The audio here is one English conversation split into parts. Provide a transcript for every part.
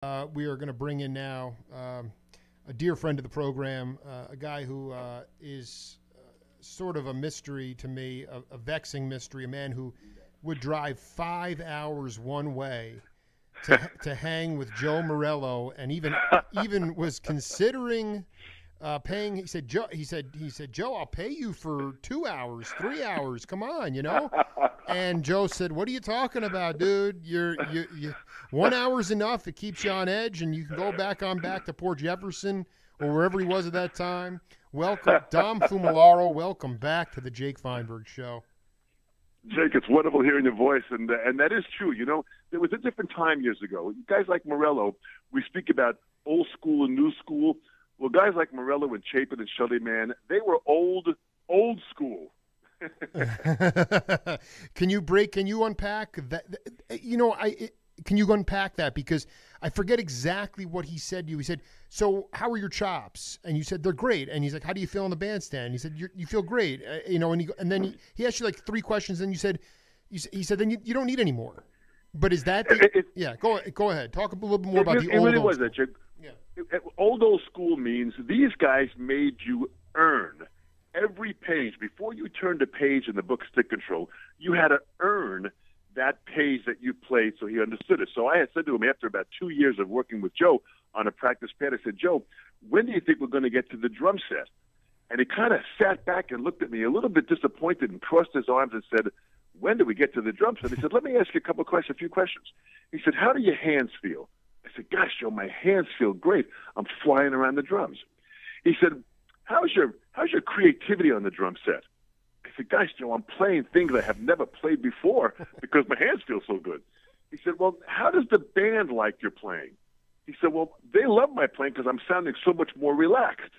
We are going to bring in now a dear friend of the program, a guy who is sort of a mystery to me, a vexing mystery, a man who would drive 5 hours one way to hang with Joe Morello, and even was considering paying. He said, Joe, I'll pay you for 2 hours, 3 hours. Come on, you know. And Joe said, "What are you talking about, dude? You 1 hour's enough. It keeps you on edge, and you can go back to Port Jefferson or wherever he was at that time." Welcome, Dom Famularo. Welcome back to the Jake Feinberg Show. Jake, it's wonderful hearing your voice, and that is true. You know, there was a different time years ago. Guys like Morello, we speak about old school and new school. Well, guys like Morello and Chapin and Shelley, man, they were old school. Can you unpack that? Can you unpack that? Because I forget exactly what he said to you. He said, "So how are your chops?" And you said, "They're great." And he's like, "How do you feel in the bandstand?" And he said, "You feel great." And then he asked you like three questions, and he said, "Then you don't need any more." But is that yeah? Go ahead. Talk a little bit more about the old. It really was that, Jake. Yeah. Old school means these guys made you earn every page. Before you turned a page in the book Stick Control, you had to earn that page that you played so he understood it. So I had said to him after about 2 years of working with Joe on a practice pad, I said, "Joe, when do you think we're going to get to the drum set?" And he kind of sat back and looked at me a little bit disappointed and crossed his arms and said, "When do we get to the drum set?" He said, "Let me ask you a few questions." He said, "How do your hands feel?" I said, "Gosh, Joe, my hands feel great. I'm flying around the drums." He said, How's your creativity on the drum set?" I said, "Gosh, Joe, I'm playing things I have never played before because my hands feel so good." He said, "Well, how does the band like your playing?" He said, "Well, they love my playing because I'm sounding so much more relaxed."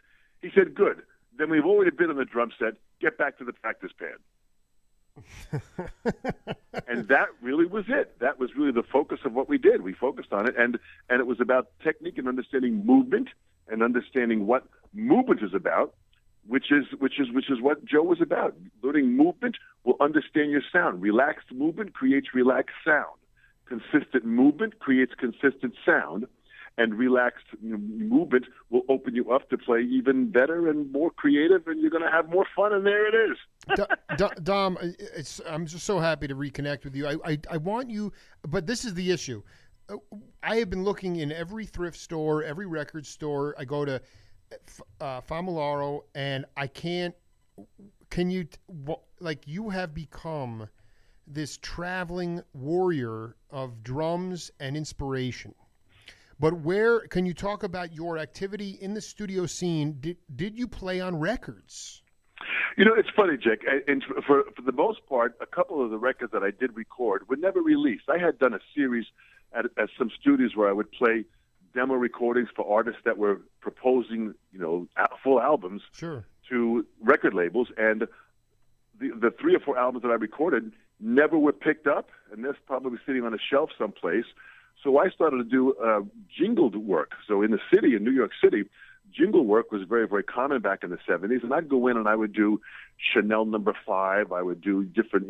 He said, "Good. Then we've already been on the drum set. Get back to the practice pad." And that really was it. That was really the focus of what we did. We focused on it, and it was about technique and understanding movement and understanding what movement is about, which is what Joe was about. Learning movement will understand your sound. Relaxed movement creates relaxed sound. Consistent movement creates consistent sound, and relaxed movement will open you up to play even better and more creative, and you're going to have more fun. And there it is. Dom, I'm just so happy to reconnect with you. I want you, but this is the issue. I have been looking in every thrift store, every record store. I go to Famularo, and I can't. Can you, like, you have become this traveling warrior of drums and inspiration. But where can you talk about your activity in the studio scene? Did you play on records? You know, it's funny, Jake. And for the most part, a couple of the records that I did record were never released. I had done a series at some studios where I would play demo recordings for artists that were proposing, full albums to record labels. And the 3 or 4 albums that I recorded never were picked up, and they're probably sitting on a shelf someplace. So I started to do jingled work. So in the city, in New York City, jingle work was very, very common back in the 70s. And I'd go in and I would do Chanel No. 5. I would do different,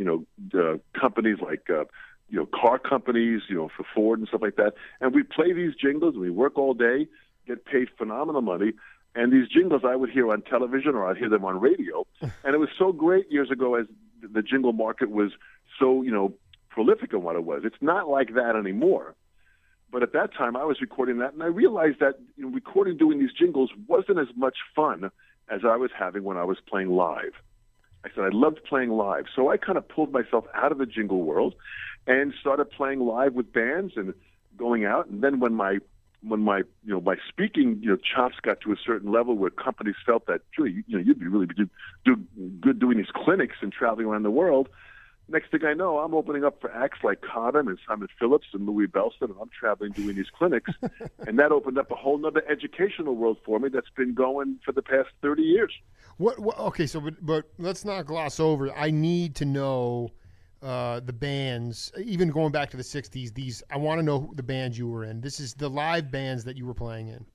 companies like, car companies, for Ford and stuff like that. And we'd play these jingles. And we'd work all day, get paid phenomenal money. And these jingles I would hear on television or I'd hear them on radio. And it was so great years ago as the jingle market was so, prolific in what it was. It's not like that anymore. But at that time, I was recording that, and I realized that doing these jingles wasn't as much fun as I was having when I was playing live. I said I loved playing live, so I kind of pulled myself out of the jingle world and started playing live with bands and going out. And then when my my speaking chops got to a certain level where companies felt that you'd be really do good doing these clinics and traveling around the world. Next thing I know, I'm opening up for acts like Cotton and Simon Phillips and Louis Bellson, and I'm traveling doing these clinics. And that opened up a whole other educational world for me that's been going for the past 30 years. Okay, so but let's not gloss over. I need to know the bands, even going back to the 60s. I want to know the bands you were in. This is the live bands that you were playing in.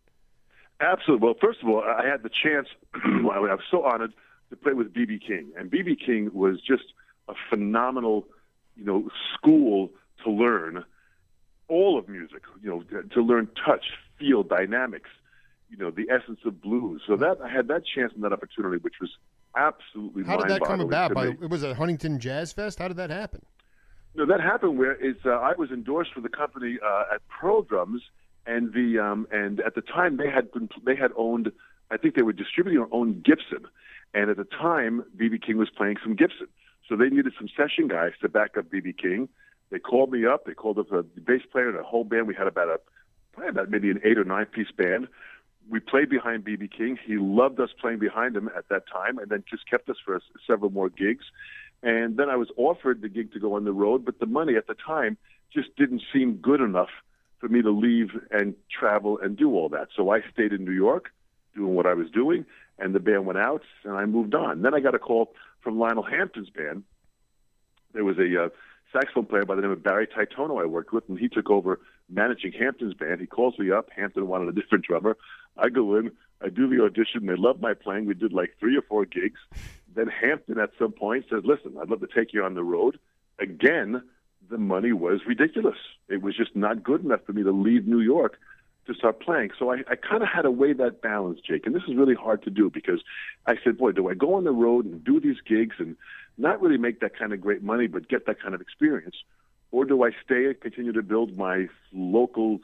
Absolutely. Well, first of all, I had the chance, I was so honored to play with B.B. King. And B.B. King was just a phenomenal, school to learn all of music, to learn touch, feel, dynamics, the essence of blues. So that I had that chance and that opportunity, which was absolutely How did that come about? me. It was a Huntington Jazz Fest? How did that happen? No, that happened where I was endorsed for the company at Pearl Drums, and and at the time they had owned, I think they were distributing or owned Gibson, and at the time B.B. King was playing some Gibson, so they needed some session guys to back up B.B. King. They called me up. They called up the bass player and a whole band. We had probably about maybe an 8 or 9 piece band. We played behind B.B. King. He loved us playing behind him at that time, and then just kept us for several more gigs. And then I was offered the gig to go on the road, but the money at the time just didn't seem good enough for me to leave and travel and do all that. So I stayed in New York doing what I was doing, and the band went out, and I moved on. Then I got a call from Lionel Hampton's band. There was a saxophone player by the name of Barry Taitono I worked with, and he took over managing Hampton's band. He calls me up. Hampton wanted a different drummer. I go in. I do the audition. They love my playing. We did like 3 or 4 gigs. Then Hampton at some point says, listen, I'd love to take you on the road. Again, the money was ridiculous. It was just not good enough for me to leave New York to start playing. So I kind of had to weigh that balance, Jake. And this is really hard to do because I said, boy, do I go on the road and do these gigs and not really make that kind of great money but get that kind of experience? Or do I stay and continue to build my local,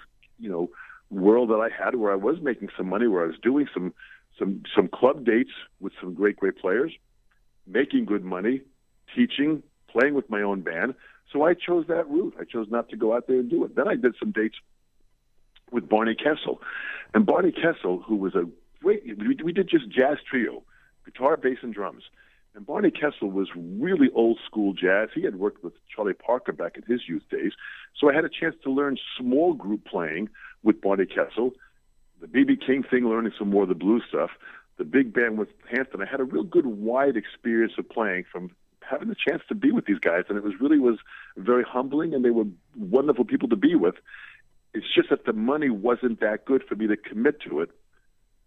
world that I had where I was making some money, where I was doing some club dates with some great players, making good money, teaching, playing with my own band. So I chose that route. I chose not to go out there and do it. Then I did some dates with Barney Kessel. And Barney Kessel, who was a great, we did just jazz trio, guitar, bass, and drums. And Barney Kessel was really old school jazz. He had worked with Charlie Parker back in his youth days. So I had a chance to learn small group playing with Barney Kessel, the B.B. King thing, learning some more of the blues stuff, the big band with Hampton. I had a real good wide experience of playing from having the chance to be with these guys. And it was very humbling, and they were wonderful people to be with. It's just that the money wasn't that good for me to commit to it,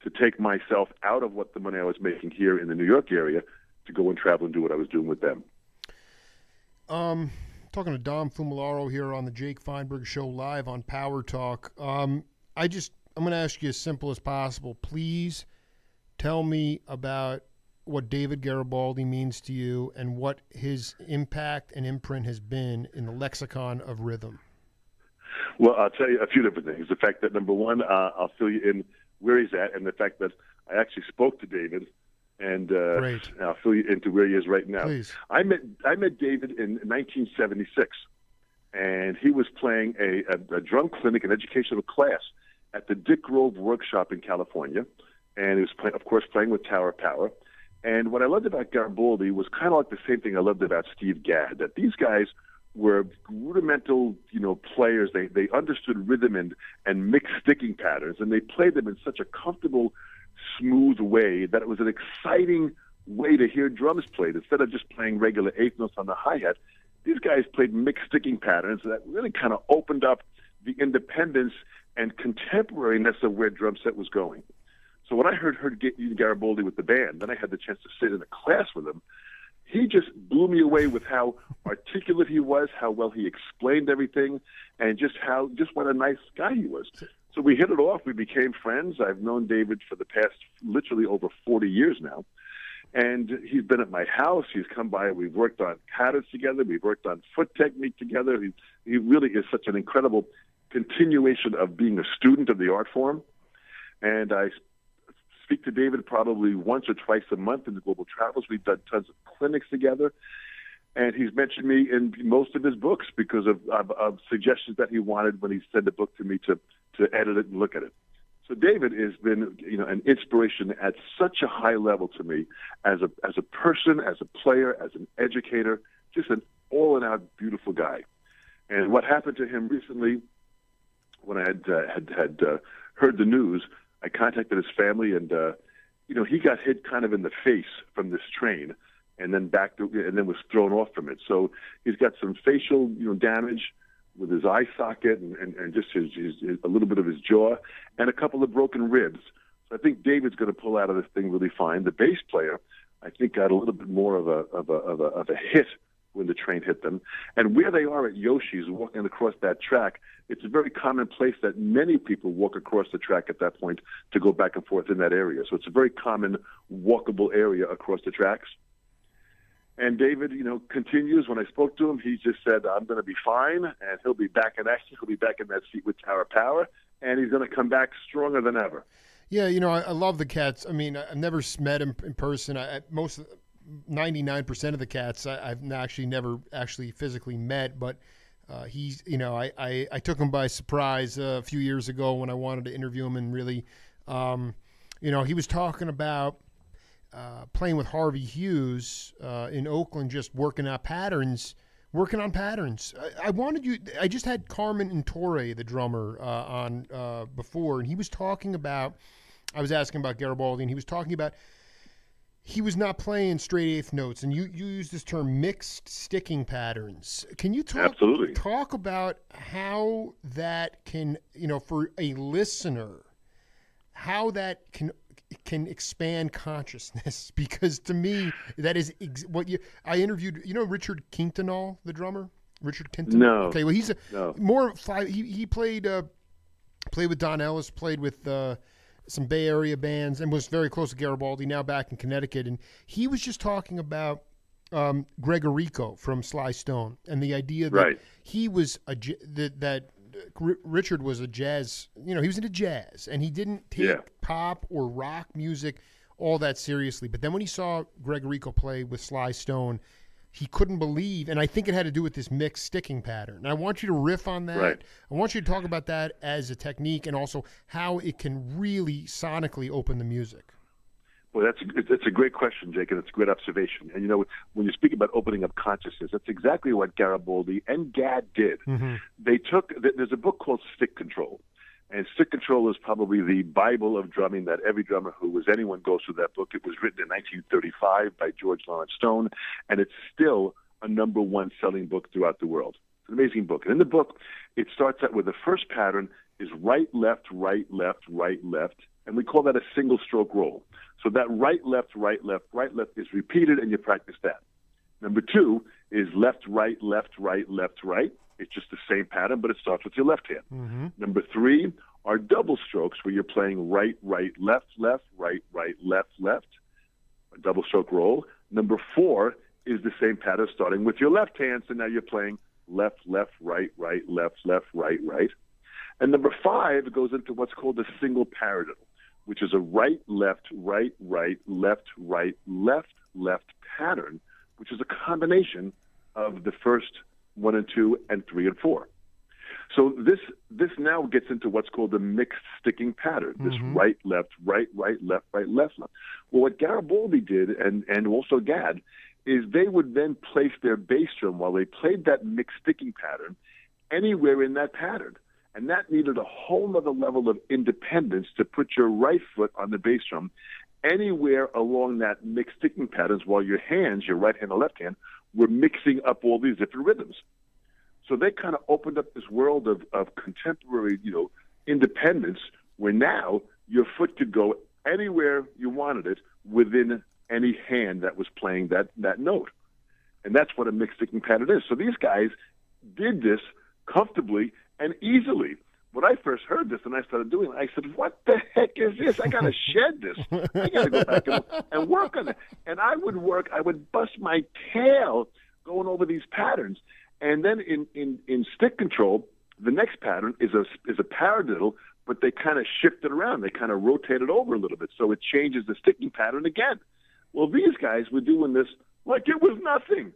to take myself out of what the money I was making here in the New York area to go and travel and do what I was doing with them. Talking to Dom Famularo here on the Jake Feinberg Show live on Power Talk. I'm going to ask you as simple as possible. Please tell me about what David Garibaldi means to you and what his impact and imprint has been in the lexicon of rhythm. Well, I'll tell you a few different things. The fact that, number one, I'll fill you in where he's at, and the fact that I actually spoke to David, and I'll fill you into where he is right now. Please. I met David in 1976, and he was playing a drum clinic, an educational class at the Dick Grove Workshop in California, and he was, of course, playing with Tower Power. And what I loved about Garibaldi was kind of like the same thing I loved about Steve Gadd, that these guys were rudimental, players. They understood rhythm and mixed sticking patterns, and they played them in such a comfortable, smooth way that it was an exciting way to hear drums played. Instead of just playing regular eighth notes on the hi-hat, these guys played mixed sticking patterns that really kind of opened up the independence and contemporariness of where drum set was going. So when I heard Garibaldi with the band, then I had the chance to sit in a class with him. He just blew me away with how articulate he was, how well he explained everything, and just what a nice guy he was. So we hit it off. We became friends. I've known David for the past literally over 40 years now. And he's been at my house. He's come by. We've worked on patterns together. We've worked on foot technique together. He really is such an incredible continuation of being a student of the art form. And I speak to David probably once or twice a month in the Global Travels. We've done tons of clinics together. And he's mentioned me in most of his books because of suggestions that he wanted when he sent a book to me to edit it and look at it. So David has been, an inspiration at such a high level to me as a person, as a player, as an educator, just an all-in-out beautiful guy. And what happened to him recently, when I had heard the news, I contacted his family, and he got hit kind of in the face from this train, and then was thrown off from it. So he's got some facial, damage with his eye socket and just his a little bit of his jaw and a couple of broken ribs. So I think David's going to pull out of this thing really fine. The bass player, I think, got a little bit more of a hit when the train hit them. And where they are at Yoshi's, walking across that track, it's a very common place that many people walk across the track at that point to go back and forth in that area. So it's a very common walkable area across the tracks. And David, continues. When I spoke to him, he just said, I'm going to be fine, and he'll be back in action. He'll be back in that seat with Tower Power, and he's going to come back stronger than ever. Yeah, I love the Cats. I mean, I've never met him in person. 99% of the Cats I've actually never actually physically met, but he's, I took him by surprise a few years ago when I wanted to interview him, and really, he was talking about playing with Harvey Hughes in Oakland, just working on patterns. I just had Carmen and Torre, the drummer, on before, and he was talking about, I was asking about Garibaldi, and he was talking about he was not playing straight eighth notes, and you use this term mixed sticking patterns. Can you talk about how that can, for a listener, how that can expand consciousness? Because to me, that is I interviewed, Richard Quintanal, the drummer? Richard Quintanal? No. Okay, well, he's he played with Don Ellis, played with some Bay Area bands, and was very close to Garibaldi, now back in Connecticut. And he was just talking about Gregorico from Sly Stone, and the idea that he was that Richard was a jazz, he was into jazz, and he didn't take pop or rock music all that seriously. But then when he saw Gregorico play with Sly Stone, he couldn't believe, and I think it had to do with this mixed sticking pattern. And I want you to riff on that. Right. I want you to talk about that as a technique, and also how it can really sonically open the music. Well, that's a great question, Jake, and it's a great observation. And, when you speak about opening up consciousness, that's exactly what Garibaldi and Gadd did. Mm-hmm. There's a book called Stick Control, and Stick Control is probably the Bible of drumming that every drummer anyone goes through that book. It was written in 1935 by George Lawrence Stone, and it's still a #1 selling book throughout the world. It's an amazing book. And in the book, it starts out with the first pattern is right, left, right, left, right, left, and we call that a single stroke roll. So that right, left, right, left, right, left is repeated, and you practice that. Number 2 is left, right, left, right, left, right. It's just the same pattern, but it starts with your left hand. Mm-hmm. Number 3 are double strokes, where you're playing right, right, left, left, right, right, left, left, a double stroke roll. Number 4 is the same pattern starting with your left hand, so now you're playing left, left, right, right, left, left, right, right. And number 5 goes into what's called a single paradiddle, which is a right, left, right, right, left, right, left, left pattern, which is a combination of the first 1 and 2 and 3 and 4. So this now gets into what's called the mixed sticking pattern, this right, left, right, right, left, right, left, left. Well, what Garibaldi did, and also Gadd, is they would then place their bass drum while they played that mixed sticking pattern anywhere in that pattern. And that needed a whole other level of independence to put your right foot on the bass drum anywhere along that mixed sticking patterns, while your hands, your right hand and left hand, were mixing up all these different rhythms. So they kind of opened up this world of contemporary, independence, where now your foot could go anywhere you wanted it within any hand that was playing that note. And that's what a mixed sticking pattern is. So these guys did this comfortably and easily. When I first heard this and I started doing it, I said, what the heck is this? I got to shed this. I got to go back and work on it. And I would bust my tail going over these patterns. And then in stick control, the next pattern is a paradiddle, but they kind of shift it around. They kind of rotate it over a little bit, so it changes the sticking pattern again. Well, these guys were doing this like it was nothing.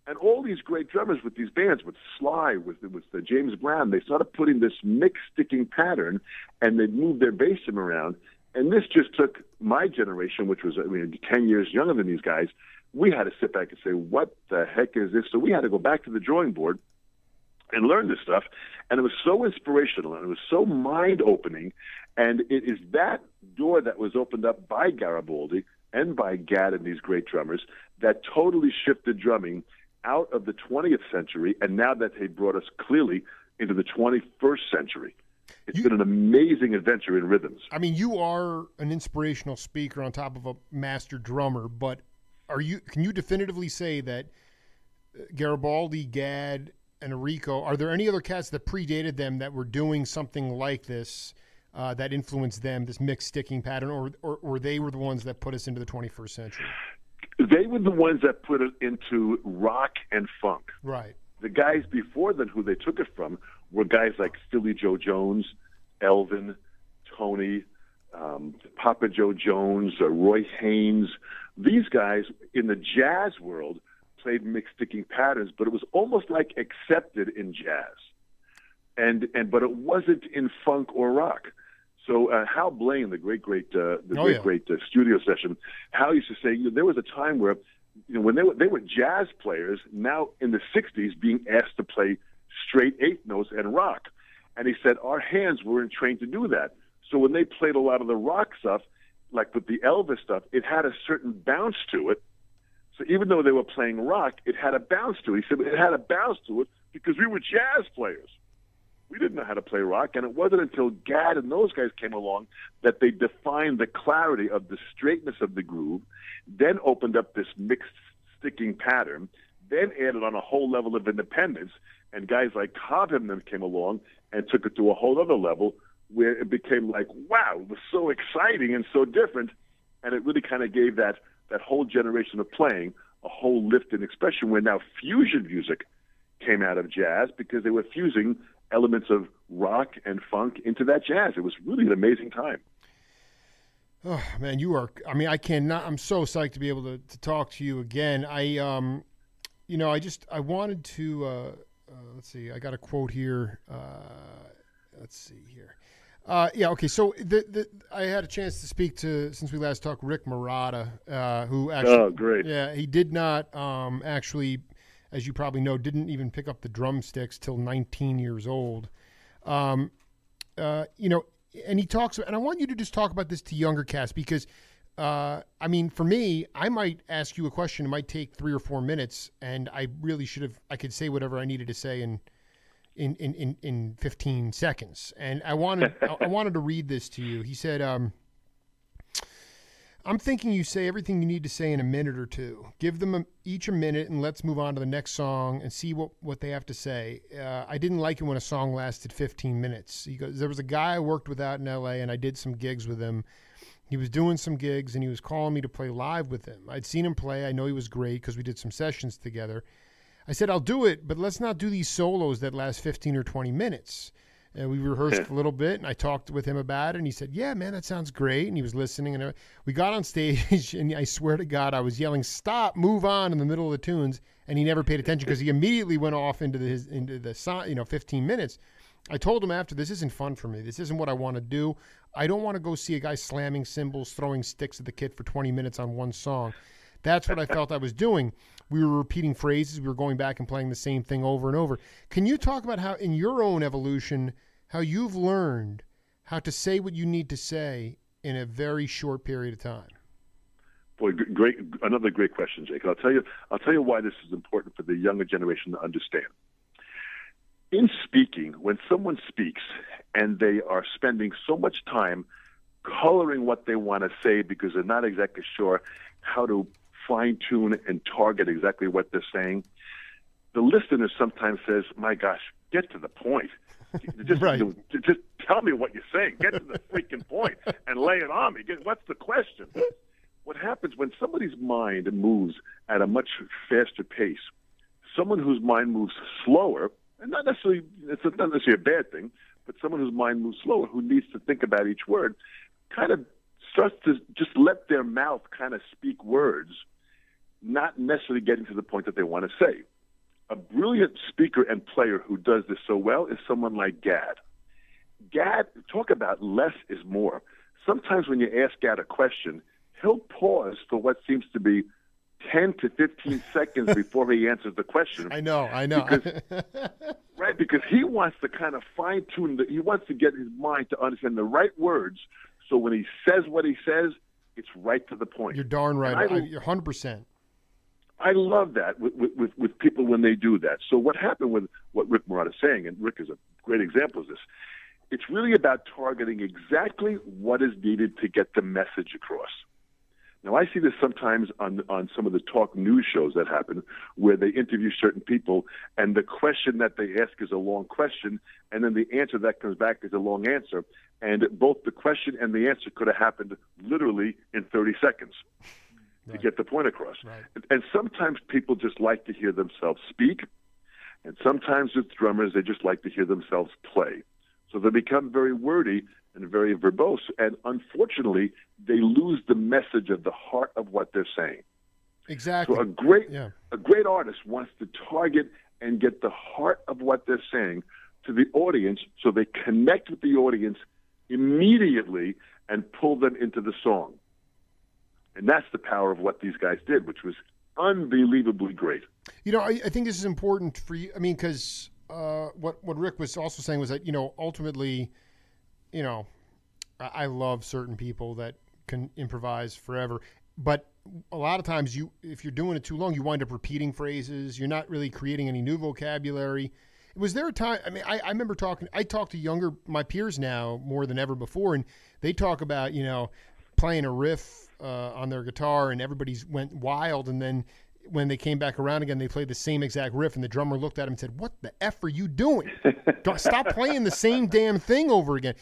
And all these great drummers with these bands, with Sly, with the James Brown, they started putting this mixed sticking pattern, and they'd move their bass drum around. And this just took my generation, which was 10 years younger than these guys. We had to sit back and say, what the heck is this? So we had to go back to the drawing board and learn this stuff. And it was so inspirational, and it was so mind-opening. And it is that door that was opened up by Garibaldi and by Gadd and these great drummers that totally shifted drumming out of the 20th century, and now that they brought us clearly into the 21st century. It's been an amazing adventure in rhythms. I mean, you are an inspirational speaker on top of a master drummer, but can you definitively say that Garibaldi, Gadd, and Enrico. Are there any other cats that predated them that were doing something like this that influenced them, this mixed sticking pattern, or they were the ones that put us into the 21st century? They were the ones that put it into rock and funk. Right. The guys before them who they took it from were guys like Philly Joe Jones, Elvin, Tony, Papa Joe Jones, Roy Haynes. These guys in the jazz world played mixed sticking patterns, but it was almost like accepted in jazz, but it wasn't in funk or rock. So Hal Blaine, the great studio session, Hal used to say, there was a time where, when they were jazz players, now in the '60s, being asked to play straight eighth notes and rock, and he said our hands weren't trained to do that. So when they played a lot of the rock stuff, like with the Elvis stuff, it had a certain bounce to it. So even though they were playing rock, it had a bounce to it. He said it had a bounce to it because we were jazz players. We didn't know how to play rock, and it wasn't until Gadd and those guys came along that they defined the clarity of the straightness of the groove, then opened up this mixed sticking pattern, then added on a whole level of independence, and guys like Cobham then came along and took it to a whole other level where it became like, wow, it was so exciting and so different, and it really kind of gave that whole generation of playing a whole lift in expression, where now fusion music came out of jazz because they were fusing elements of rock and funk into that jazz. It was really an amazing time. Oh man, I cannot. I'm so psyched to be able to talk to you again. I wanted to. Let's see. I got a quote here. Let's see here. Yeah. Okay. So I had a chance to speak to, since we last talked, Rick Marotta, who actually. Oh, great. Yeah, he did not actually, as you probably know, didn't even pick up the drumsticks till 19 years old. And he talks, and I want you to just talk about this to younger cats because, for me, I might ask you a question. It might take 3 or 4 minutes, and I really I could say whatever I needed to say in 15 seconds. And I wanted to read this to you. He said, I'm thinking you say everything you need to say in a minute or two. Give them each a minute and let's move on to the next song and see what they have to say. I didn't like it when a song lasted 15 minutes. He goes, there was a guy I worked with out in L.A. and I did some gigs with him. He was doing some gigs and he was calling me to play live with him. I'd seen him play. I know he was great because we did some sessions together. I said, I'll do it, but let's not do these solos that last 15 or 20 minutes. And we rehearsed a little bit, and I talked with him about it, and he said, yeah, man, that sounds great. And he was listening, and we got on stage, and I swear to God, I was yelling, stop, move on in the middle of the tunes, and he never paid attention because he immediately went off into the 15 minutes. I told him after, this isn't fun for me. This isn't what I want to do. I don't want to go see a guy slamming cymbals, throwing sticks at the kit for 20 minutes on one song. That's what I felt I was doing. We were repeating phrases. We were going back and playing the same thing over and over. Can you talk about how, in your own evolution, how you've learned how to say what you need to say in a very short period of time? Boy, great! Another great question, Jake. I'll tell you why this is important for the younger generation to understand. In speaking, when someone speaks and they are spending so much time coloring what they want to say because they're not exactly sure how to fine-tune and target exactly what they're saying, the listener sometimes says, my gosh, get to the point. Just tell me what you're saying. Get to the freaking point and lay it on me. What's the question? What happens when somebody's mind moves at a much faster pace, someone whose mind moves slower, and it's not necessarily a bad thing, but someone whose mind moves slower, who needs to think about each word, kind of starts to just let their mouth kind of speak words, not necessarily getting to the point that they want to say. A brilliant speaker and player who does this so well is someone like Gadd. Gadd, talk about less is more. Sometimes when you ask Gadd a question, he'll pause for what seems to be 10 to 15 seconds before he answers the question. I know. Because he wants to kind of fine-tune, he wants to get his mind to understand the right words, so when he says what he says, it's right to the point. You're darn right. You're 100%. I love that with people when they do that. So what happened with what Rick Marotta is saying, and Rick is a great example of this, it's really about targeting exactly what is needed to get the message across. Now, I see this sometimes on some of the talk news shows that happen where they interview certain people, and the question that they ask is a long question, and then the answer that comes back is a long answer. And both the question and the answer could have happened literally in 30 seconds to get the point across. Right. And sometimes people just like to hear themselves speak, and sometimes with drummers, they just like to hear themselves play. So they become very wordy and very verbose, and unfortunately, they lose the message of the heart of what they're saying. Exactly. So a great artist wants to target and get the heart of what they're saying to the audience, so they connect with the audience immediately and pull them into the song. And that's the power of what these guys did, which was unbelievably great. You know, I think this is important for you. I mean, because what Rick was also saying was that, you know, ultimately, you know, I love certain people that can improvise forever, but a lot of times if you're doing it too long, you wind up repeating phrases. You're not really creating any new vocabulary. Was there a time, I mean, I remember I talk to my peers now more than ever before, and they talk about, you know, playing a riff on their guitar and everybody's went wild, and then when they came back around again, they played the same exact riff, and the drummer looked at him and said, "What the F are you doing? Stop playing the same damn thing over again."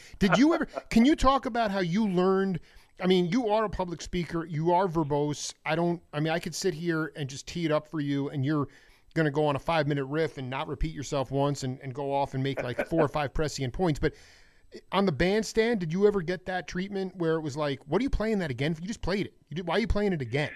Can you talk about how you learned? I mean, you are a public speaker. You are verbose. I could sit here and just tee it up for you, and you're going to go on a 5-minute riff and not repeat yourself once and go off and make like 4 or 5 prescient points. But on the bandstand, did you ever get that treatment where it was like, what are you playing that again? You just played it. Why are you playing it again?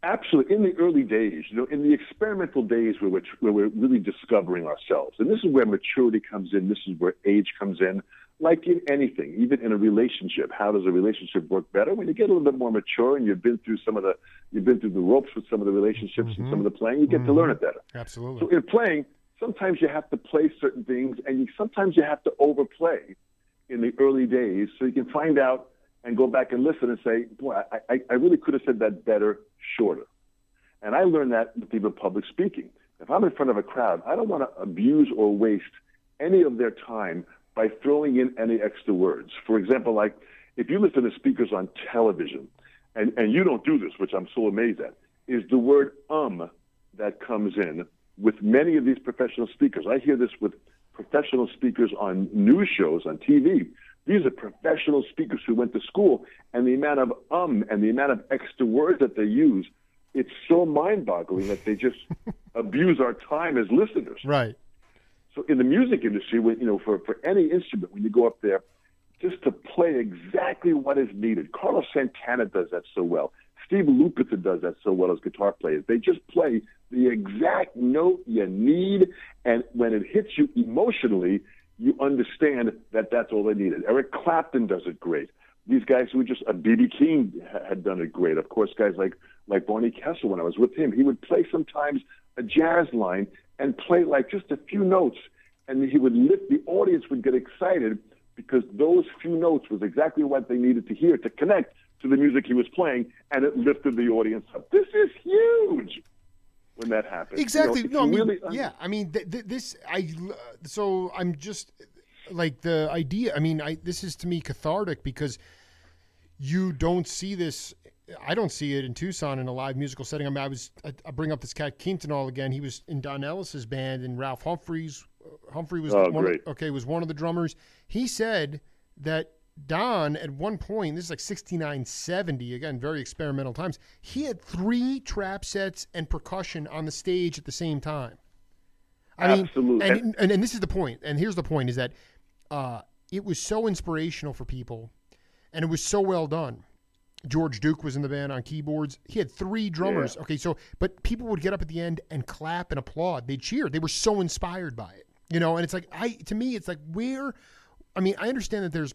Absolutely. In the early days, you know, in the experimental days where we're really discovering ourselves, and this is where maturity comes in, this is where age comes in, like in anything, even in a relationship. How does a relationship work better? When you get a little bit more mature and you've been through the ropes with some of the relationships and some of the playing, you get to learn it better. Absolutely. So in playing, sometimes you have to play certain things, and sometimes you have to overplay in the early days so you can find out and go back and listen and say, boy, I really could have said that better, shorter. And I learned that with even public speaking. If I'm in front of a crowd, I don't want to abuse or waste any of their time by throwing in any extra words. For example, like if you listen to speakers on television, and you don't do this, which I'm so amazed at, is the word that comes in with many of these professional speakers. I hear this with professional speakers on news shows, on TV. These are professional speakers who went to school, and the amount of and the amount of extra words that they use, it's so mind-boggling that they just abuse our time as listeners. Right. So in the music industry, for any instrument, when you go up there, just to play exactly what is needed. Carlos Santana does that so well. Steve Lukather does that so well as guitar players. They just play the exact note you need, and when it hits you emotionally, you understand that that's all they needed. Eric Clapton does it great. These guys who just, B.B. King had done it great. Of course, guys like Barney Kessel, when I was with him, he would play sometimes a jazz line and play like just a few notes, and he would lift, the audience would get excited because those few notes was exactly what they needed to hear to connect to the music he was playing, and it lifted the audience up. This is huge when that happens. Exactly. So I'm just like the idea. I mean, this is to me cathartic because you don't see this. I don't see it in Tucson in a live musical setting. I mean, I bring up this cat Quintanall again. He was in Don Ellis's band, and Ralph Humphrey was was one of the drummers. He said that Don, at one point, this is like 69, 70, again, very experimental times, he had 3 trap sets and percussion on the stage at the same time. Absolutely. And this is the point, and here's the point, is that it was so inspirational for people, and it was so well done. George Duke was in the band on keyboards. He had 3 drummers. Yeah. Okay, but people would get up at the end and clap and applaud. They'd cheer. They were so inspired by it, and it's like, to me, it's like I understand that there's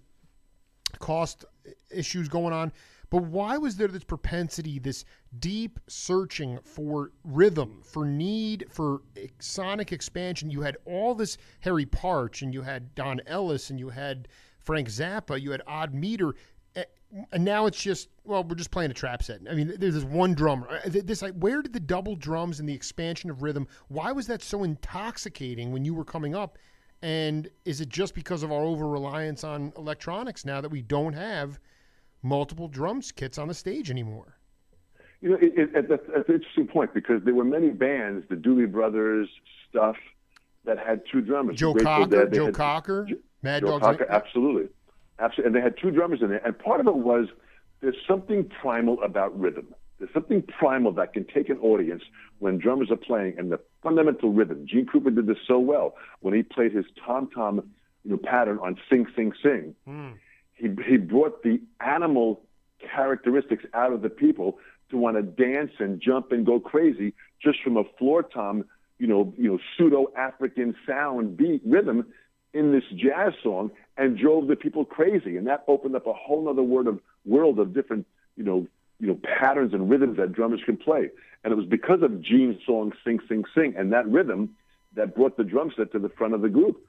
cost issues going on, but why was there this propensity, this deep searching for rhythm, for need, for sonic expansion? You had all this Harry Partch, and you had Don Ellis, and you had Frank Zappa, you had Odd Meter, and now it's just, we're just playing a trap set. I mean, there's this one drummer. Where did the double drums and the expansion of rhythm, why was that so intoxicating when you were coming up? And is it just because of our over-reliance on electronics now that we don't have multiple drums kits on the stage anymore. You know, that's an interesting point because there were many bands, the Dooley Brothers, Stuff, that had two drummers. Joe Cocker, Mad Dogs. Absolutely. And they had two drummers in there. And part of it was there's something primal about rhythm. There's something primal that can take an audience when drummers are playing, and the fundamental rhythm. Gene Krupa did this so well when he played his tom-tom pattern on Sing, Sing, Sing. He brought the animal characteristics out of the people to want to dance and jump and go crazy just from a floor tom, pseudo-African sound beat rhythm in this jazz song, and drove the people crazy. And that opened up a whole other world of different, patterns and rhythms that drummers can play. And it was because of Gene's song Sing, Sing, Sing, and that rhythm that brought the drum set to the front of the group.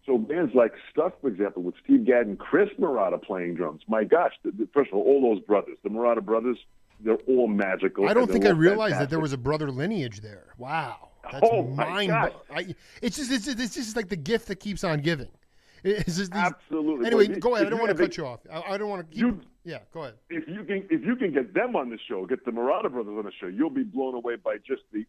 So bands like Stuff, for example, with Steve Gadd and Chris Murata playing drums, my gosh, first of all those brothers, the Murata brothers, they're all magical. I don't think I realized that there was a brother lineage there. Wow. That's it's just like the gift that keeps on giving. It's just absolutely. Anyway, go ahead. I don't want to cut you off. I don't want to. Yeah, go ahead. If you can get them on the show, get the Murata brothers on the show, you'll be blown away by just the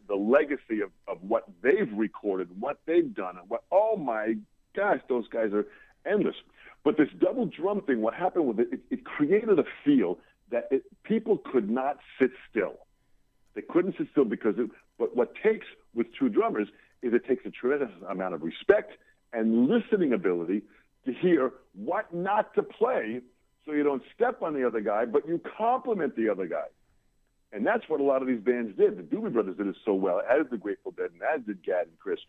legacy of what they've recorded, what they've done, and what. Oh my gosh, those guys are endless. But this double drum thing, what happened with it created a feel that people could not sit still. They couldn't sit still because but what takes with two drummers is it takes a tremendous amount of respect and listening ability to hear what not to play so you don't step on the other guy, but you compliment the other guy. And that's what a lot of these bands did. The Doobie Brothers did it so well, as the Grateful Dead, and as did Gadd and Chris.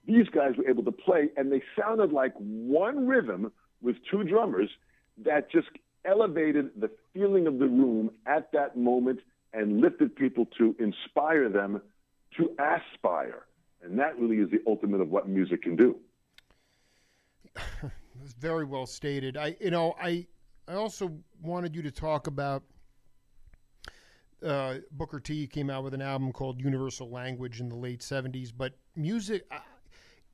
These guys were able to play, and they sounded like one rhythm with two drummers that just elevated the feeling of the room at that moment and lifted people to inspire them to aspire. And that really is the ultimate of what music can do. It's very well stated. I also wanted you to talk about Booker T came out with an album called Universal Language in the late 70s, but music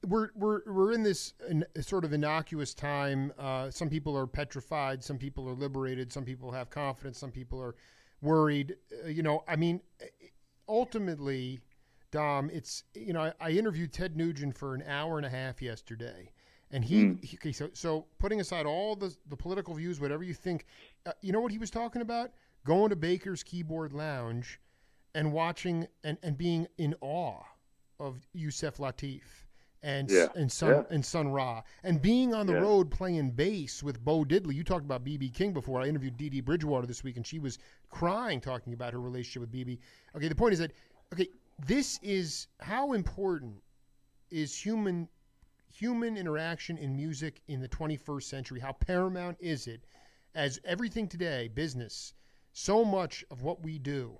we're in this sort of innocuous time. Some people are petrified, some people are liberated, some people have confidence, some people are worried. Ultimately, Dom, it's I interviewed Ted Nugent for an hour and a half yesterday. And so putting aside all the political views, whatever you think, you know what he was talking about? Going to Baker's Keyboard Lounge and watching and being in awe of Yusef Lateef and Sun Ra, and being on the road playing bass with Bo Diddley. You talked about B.B. King before. I interviewed Dee Dee Bridgewater this week, and she was crying talking about her relationship with B.B. Okay, the point is that, this is how important is human interaction in music in the 21st century. How paramount is it, as everything today, business, so much of what we do.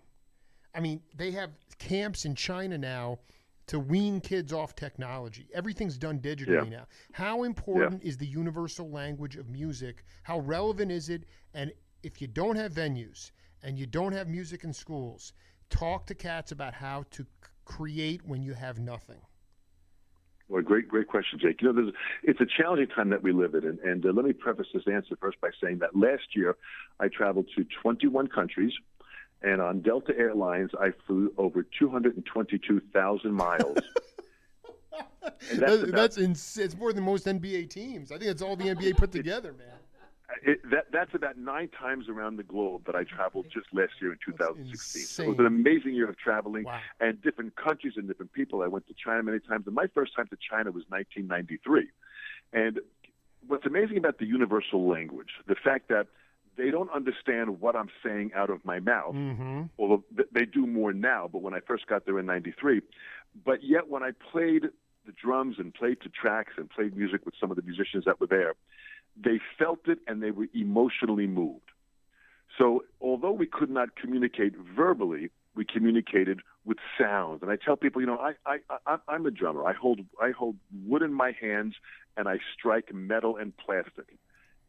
I mean, they have camps in China now to wean kids off technology. Everything's done digitally now. How important is the universal language of music? How relevant is it? And if you don't have venues and you don't have music in schools, talk to cats about how to create when you have nothing. Well, great question, Jake. It's a challenging time that we live in. And let me preface this answer first by saying that last year I traveled to 21 countries, and on Delta Airlines I flew over 222,000 miles. It's more than most NBA teams. I think it's all the NBA put together, man. That's about 9 times around the globe that I traveled just last year in 2016. So it was an amazing year of traveling and different countries and different people. I went to China many times, and my first time to China was 1993. And what's amazing about the universal language, the fact that they don't understand what I'm saying out of my mouth, although they do more now, but when I first got there in 93. But yet when I played the drums and played to tracks and played music with some of the musicians that were there, they felt it and they were emotionally moved. So although we could not communicate verbally, we communicated with sounds. And I tell people, I'm a drummer. I hold wood in my hands and I strike metal and plastic.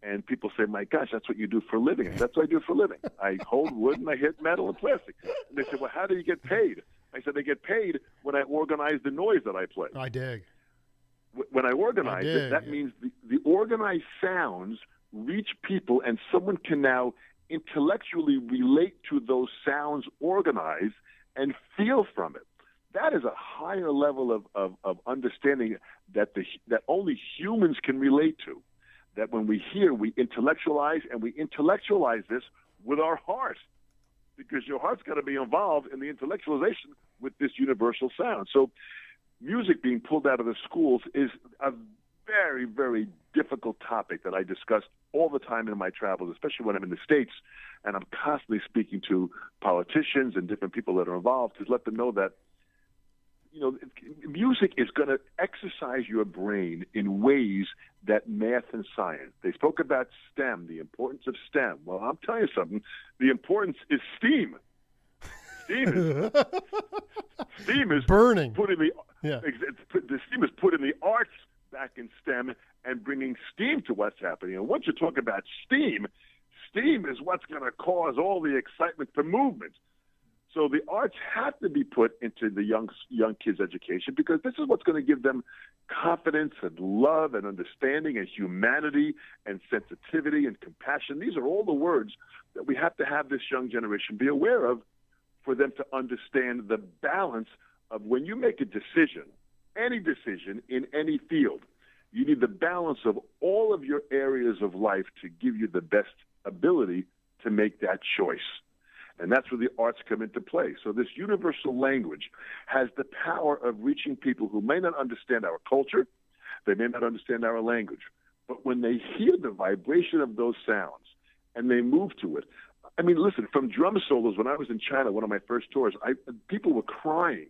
And people say, my gosh, that's what you do for a living. And that's what I do for a living. I hold wood and I hit metal and plastic. And they say, well, how do you get paid? I said, I get paid when I organize the noise that I play. I dig. When I organize it, that means the organized sounds reach people, and someone can now intellectually relate to those sounds organized and feel from it. That is a higher level of understanding that only humans can relate to. That when we hear, we intellectualize, and we intellectualize this with our heart, because your heart's got to be involved in the intellectualization with this universal sound. So music being pulled out of the schools is a very, very difficult topic that I discuss all the time in my travels, especially when I'm in the States, and I'm constantly speaking to politicians and different people that are involved to let them know that, you know, music is going to exercise your brain in ways that math and science. They spoke about STEM, the importance of STEM. Well, I'm telling you something. The importance is STEAM. Steam is burning. Putting the steam is putting the arts back in STEM and bringing steam to what's happening. And once you talk about steam is what's going to cause all the excitement for movement. So the arts have to be put into the young kids' education, because this is what's going to give them confidence and love and understanding and humanity and sensitivity and compassion. These are all the words that we have to have this young generation be aware of, for them to understand the balance of when you make a decision, any decision in any field, you need the balance of all of your areas of life to give you the best ability to make that choice. And that's where the arts come into play. So this universal language has the power of reaching people who may not understand our culture, they may not understand our language, but when they hear the vibration of those sounds and they move to it. I mean, listen, from drum solos, when I was in China, one of my first tours, people were crying.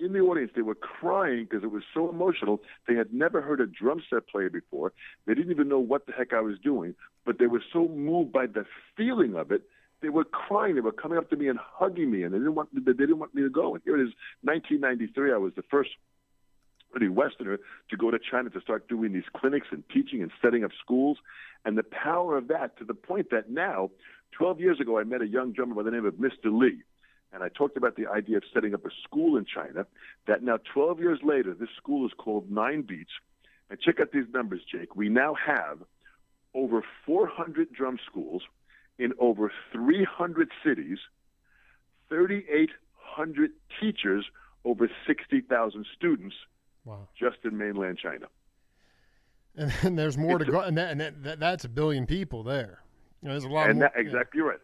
In the audience, they were crying because it was so emotional. They had never heard a drum set player before. They didn't even know what the heck I was doing, but they were so moved by the feeling of it. They were crying. They were coming up to me and hugging me, and they didn't want me to go. And here it is, 1993. I was the first really Westerner to go to China to start doing these clinics and teaching and setting up schools. And the power of that, to the point that now, 12 years ago, I met a young drummer by the name of Mr. Lee. And I talked about the idea of setting up a school in China. That now, 12 years later, this school is called 9 Beats. And check out these numbers, Jake. We now have over 400 drum schools in over 300 cities, 3,800 teachers, over 60,000 students. Wow. Just in mainland China. And there's more to go. And that's 1 billion people there. You know, there's a lot more. Exactly right.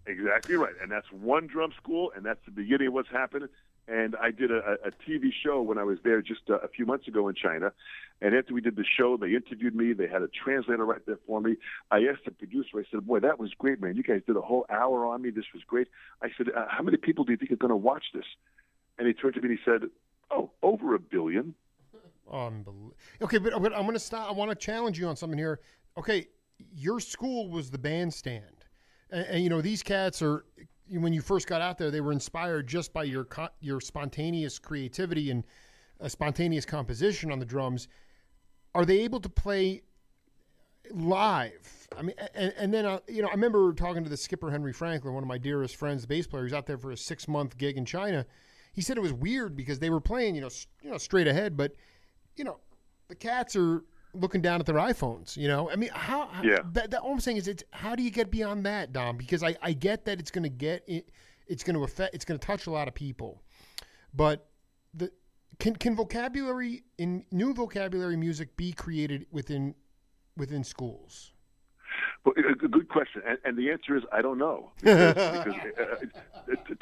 Exactly right. And that's one drum school, and that's the beginning of what's happening. And I did a TV show when I was there just a few months ago in China. And after we did the show, they interviewed me. They had a translator right there for me. I asked the producer, I said, boy, that was great, man. You guys did a whole hour on me. This was great. I said, how many people do you think are going to watch this? And he turned to me and he said, over 1 billion. Unbelievable. Okay, but I'm going to stop. I want to challenge you on something here. Okay, your school was the bandstand. And you know, these cats are, when you first got out there, they were inspired just by your spontaneous creativity and a spontaneous composition on the drums. Are they able to play live? I mean, and then, you know, I remember talking to the skipper, Henry Franklin, one of my dearest friends, the bass player. He was out there for a 6-month gig in China. He said it was weird because they were playing, you know, straight ahead, but, you know, the cats are looking down at their iPhones, you know? I mean, how all I'm saying is, how do you get beyond that, Dom? Because I get that it's going to touch a lot of people, but can vocabulary new vocabulary music be created within schools? Well, a good question, and the answer is I don't know, because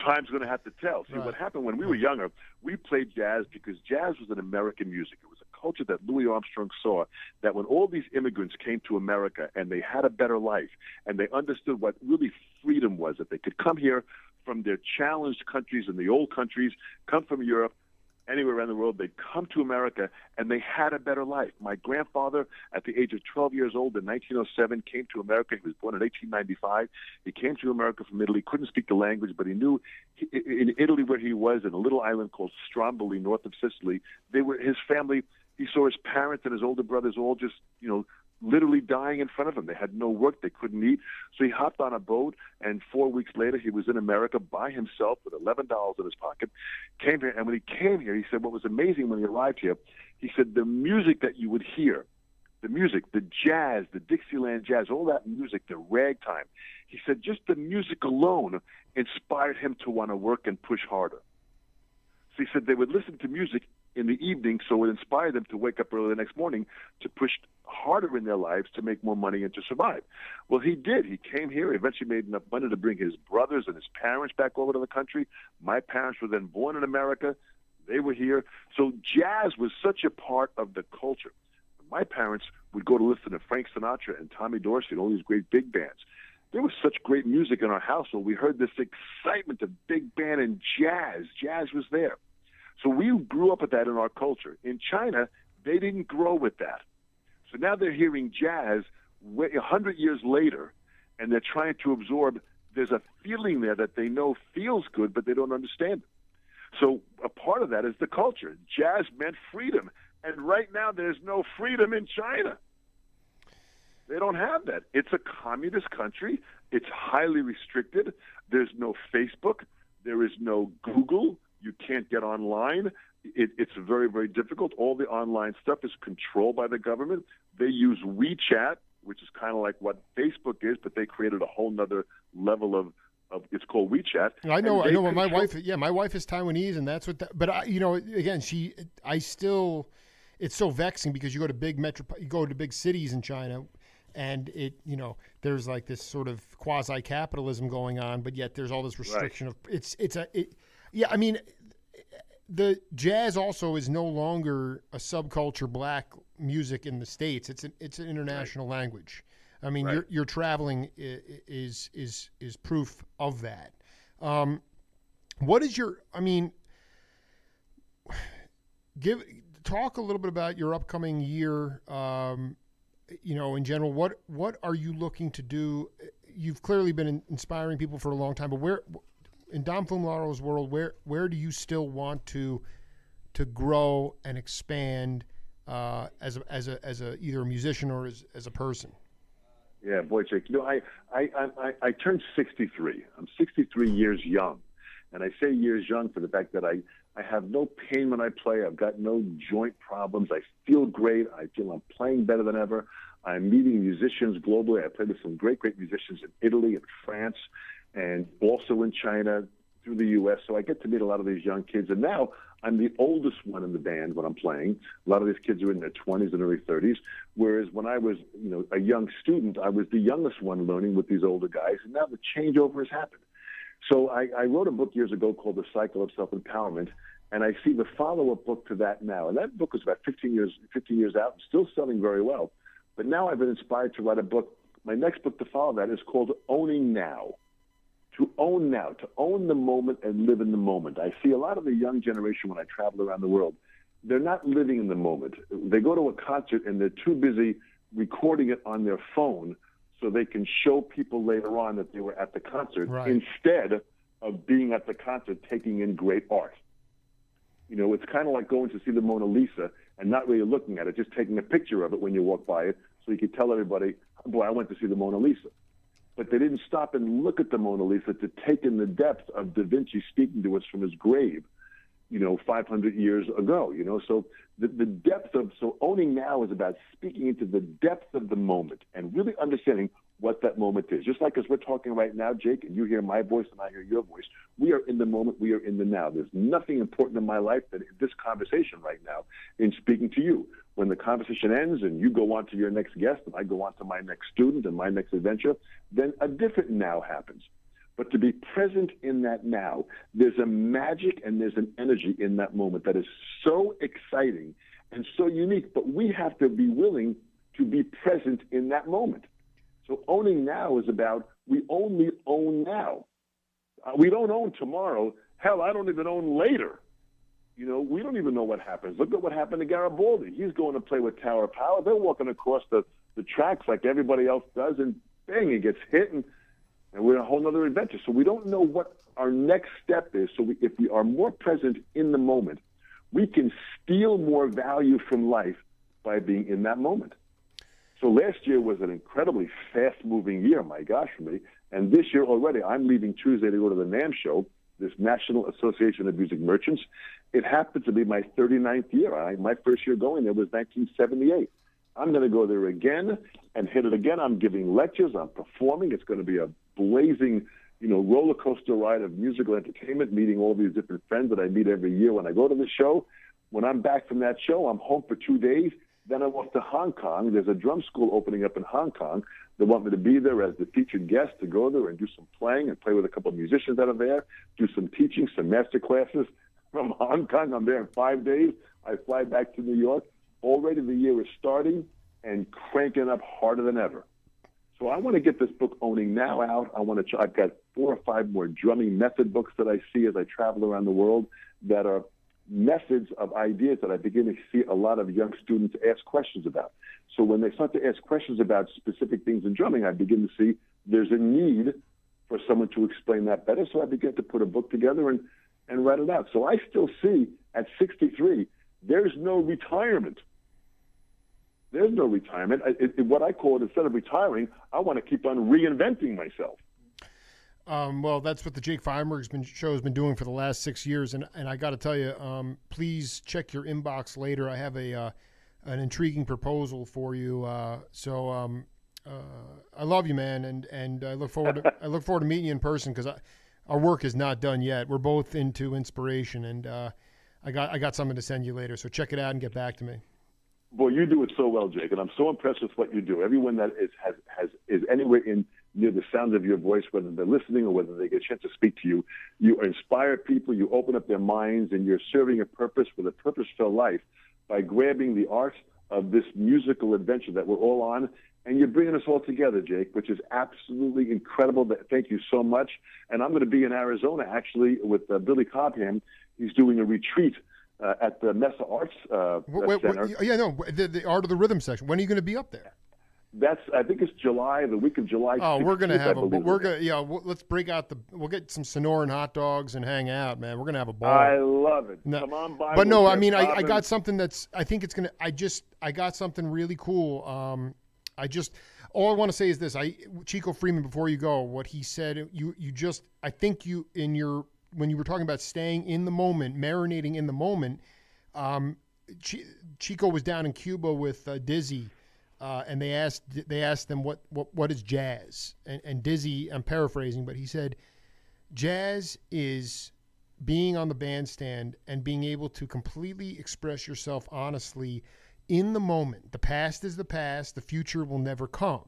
time's going to have to tell. See, what happened when we were younger, we played jazz because jazz was an American music. It was a culture that Louis Armstrong saw, that when all these immigrants came to America and they had a better life and they understood what really freedom was, that they could come here from their challenged countries and the old countries, come from Europe, anywhere around the world, they'd come to America, and they had a better life. My grandfather, at the age of 12 years old in 1907, came to America. He was born in 1895. He came to America from Italy, couldn't speak the language, but he knew in Italy where he was, in a little island called Stromboli, north of Sicily, his family, he saw his parents and his older brothers all just, you know, literally dying in front of him. They had no work. They couldn't eat. So he hopped on a boat, and 4 weeks later, he was in America by himself with $11 in his pocket, came here. And when he came here, he said what was amazing when he arrived here, he said the music that you would hear the music, the jazz, the Dixieland jazz, all that music, the ragtime. He said just the music alone inspired him to want to work and push harder. So he said they would listen to music in the evening, so it would inspire them to wake up early the next morning to push harder in their lives to make more money and to survive. Well, he did. He came here, eventually made enough money to bring his brothers and his parents back over to the country. My parents were then born in America. They were here. So jazz was such a part of the culture. My parents would go to listen to Frank Sinatra and Tommy Dorsey and all these great big bands. There was such great music in our household. We heard this excitement of big band and jazz. Jazz was there. So we grew up with that in our culture. In China, they didn't grow with that. So now they're hearing jazz 100 years later, and they're trying to absorb. There's a feeling there that they know feels good, but they don't understand it. So a part of that is the culture. Jazz meant freedom. And right now there's no freedom in China. They don't have that. It's a communist country. It's highly restricted. There's no Facebook. There is no Google. You can't get online. It's very, very difficult. All the online stuff is controlled by the government. They use WeChat, which is kind of like what Facebook is, but they created a whole nother level of it's called WeChat. I know. What my wife. Yeah, my wife is Taiwanese, and that's what. But again, it's so vexing because you go to big cities in China, and there's like this sort of quasi capitalism going on, but yet there's all this restriction of I mean, the jazz also is no longer a subculture black music in the States. It's an international language. I mean, your traveling is proof of that. What is your? I mean, talk a little bit about your upcoming year. In general, what are you looking to do? You've clearly been inspiring people for a long time, but where in Dom Fumlaro's world, where do you still want to grow and expand as a either a musician or as a person? Yeah, boy, Jake. I turned 63. I'm 63 years young, and I say years young for the fact that I have no pain when I play. I've got no joint problems. I feel great. I feel I'm playing better than ever. I'm meeting musicians globally. I played with some great musicians in Italy and France, and also in China, through the U.S. So I get to meet a lot of these young kids. And now I'm the oldest one in the band when I'm playing. A lot of these kids are in their 20s and early 30s, whereas when I was a young student, I was the youngest one learning with these older guys, and now the changeover has happened. So I wrote a book years ago called The Cycle of Self-Empowerment, and I see the follow-up book to that now. And that book was about 15 years out, still selling very well. But now I've been inspired to write a book. My next book to follow that is called Owning Now. To own now, to own the moment and live in the moment. I see a lot of the young generation when I travel around the world, they're not living in the moment. They go to a concert and they're too busy recording it on their phone so they can show people later on that they were at the concert instead of being at the concert taking in great art. It's kind of like going to see the Mona Lisa and not really looking at it, just taking a picture of it when you walk by it so you can tell everybody, boy, I went to see the Mona Lisa. But they didn't stop and look at the Mona Lisa to take in the depth of Da Vinci speaking to us from his grave, 500 years ago, So the depth of, so owning now is about speaking into the depth of the moment and really understanding what that moment is. Just like as we're talking right now, Jake, and you hear my voice and I hear your voice, we are in the moment, we are in the now. There's nothing important in my life than this conversation right now in speaking to you. When the conversation ends and you go on to your next guest and I go on to my next student and my next adventure, then a different now happens. But to be present in that now, there's a magic and there's an energy in that moment that is so exciting and so unique. But we have to be willing to be present in that moment. So owning now is about we only own now. We don't own tomorrow. Hell, I don't even own later. We don't even know what happens. Look at what happened to Garibaldi. He's going to play with Tower Power. They're walking across the tracks like everybody else does, and bang, he gets hit, and we're in a whole other adventure. So we don't know what our next step is. So if we are more present in the moment, we can steal more value from life by being in that moment. So last year was an incredibly fast-moving year, my gosh, for me. And this year already, I'm leaving Tuesday to go to the NAMM show, this National Association of Music Merchants. It happens to be my 39th year. My first year going there was 1978. I'm going to go there again and hit it again. I'm giving lectures. I'm performing. It's going to be a blazing, roller coaster ride of musical entertainment, meeting all these different friends that I meet every year when I go to the show. When I'm back from that show, I'm home for 2 days. Then I'm off to Hong Kong. There's a drum school opening up in Hong Kong. They want me to be there as the featured guest to go there and do some playing and play with a couple of musicians that are there, do some teaching, some master classes. From Hong Kong, I'm there in 5 days. I fly back to New York. Already the year is starting and cranking up harder than ever. So I want to get this book Owning Now out. I've got 4 or 5 more drumming method books that I see as I travel around the world that are methods of ideas that I begin to see a lot of young students ask questions about. So when they start to ask questions about specific things in drumming, I begin to see there's a need for someone to explain that better. So I begin to put a book together and write it out. So I still see at 63, there's no retirement. There's no retirement. What I call it, instead of retiring, I want to keep on reinventing myself. Well, that's what the Jake Feinberg's show has been doing for the last 6 years, and I got to tell you, please check your inbox later. I have an intriguing proposal for you. I love you, man, and I look forward to meeting you in person because our work is not done yet. We're both into inspiration, and I got something to send you later. So check it out and get back to me. Boy, you do it so well, Jake, and I'm so impressed with what you do. Everyone that is anywhere near the sound of your voice, whether they're listening or whether they get a chance to speak to you, you inspire people, you open up their minds, and you're serving a purpose with a purpose-filled life by grabbing the art of this musical adventure that we're all on, and you're bringing us all together, Jake, which is absolutely incredible. Thank you so much. And I'm going to be in Arizona, actually, with Billy Cobham. He's doing a retreat at the Mesa Arts Center. The Art of the Rhythm section. When are you going to be up there? I think it's July, the week of July 16th. Oh, we're going to have let's break out we'll get some Sonoran hot dogs and hang out, man. We're going to have a ball. I love it. No, come on by. But no, I mean, I got something I got something really cool. All I want to say is this, Chico Freeman, before you go, what he said, when you were talking about staying in the moment, marinating in the moment, Chico was down in Cuba with Dizzy, and they asked them what is jazz, and Dizzy, I'm paraphrasing, but he said, jazz is being on the bandstand and being able to completely express yourself honestly in the moment. The past is the past, the future will never come.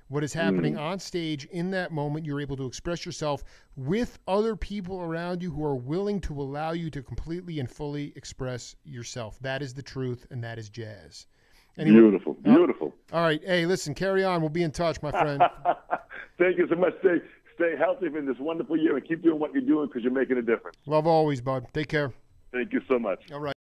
What is happening on stage in that moment, you're able to express yourself with other people around you who are willing to allow you to completely and fully express yourself. That is the truth, and that is jazz. Anyway, beautiful. All right. Hey, listen, carry on. We'll be in touch, my friend. Thank you so much. Stay healthy in this wonderful year and keep doing what you're doing because you're making a difference. Love always, bud. Take care. Thank you so much. All right.